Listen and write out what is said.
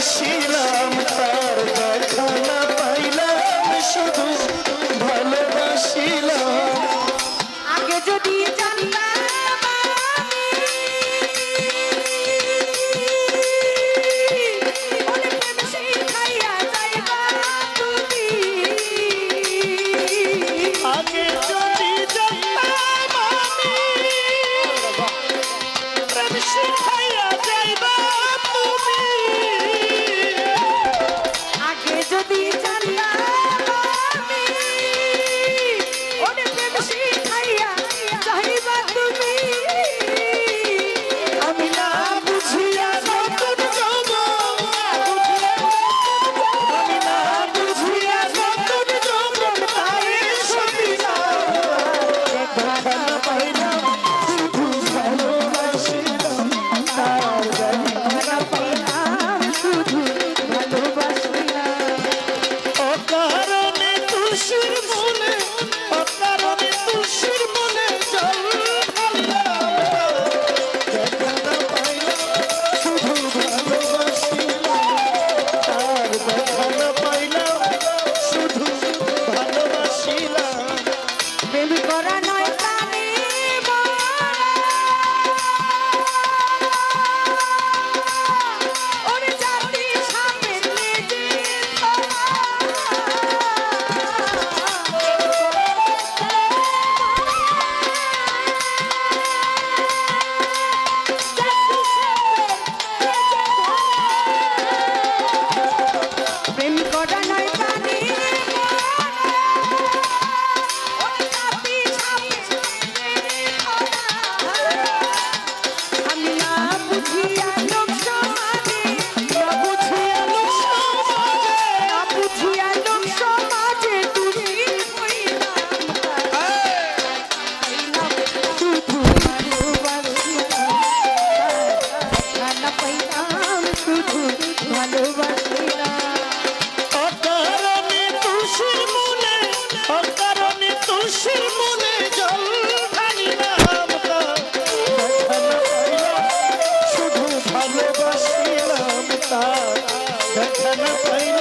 ভালোবাসিলাম তার দেখা না পাইলাম শুধু ভালোবাসিলাম আগে যদি জানতাম অনেক বেশি খাইয়া যাইবা তুমি আগে যদি জানতাম আমি প্রেম শিখাইয়া যাইবা তুমি আগে যদি জানতাম আমি অনেক বেশি খাইয়া যাইবা তুমি আমি না বুঝিয়া নতুন যৌবন আমি না বুঝিয়া নতুন যৌবন তাই সবিলাম দেখা না পাইলাম শুধু ভালোবাসিলাম তার দেখা না পাইলাম শুধু ভালোবাসিলাম অকারণে তুষির মনে অকারণে তুষির মনে জল ঢাললাম দেখা না পাইলাম শুধু ভালোবাসিলাম তার দেখা না পাইলাম শুধু ভালোবাসিলাম প্রেম করা নয় প্রাণী ওরে জাতি সামনে যে প্রেম করা নয় প্রাণী আমি না বুঝিয়া লোক সমাজে না বুঝিয়া লোক সমাজে না বুঝিয়া লোক সমাজে তুমি শুধু ভালোবাসিলাম শুধু ভালোবাসিলাম অকারণে তুষির মনে অকারণে তুষির মনে জল ঢালিলাম দেখা না পাইলাম শুধু ভালোবাসিলাম তার দেখা না পাইলাম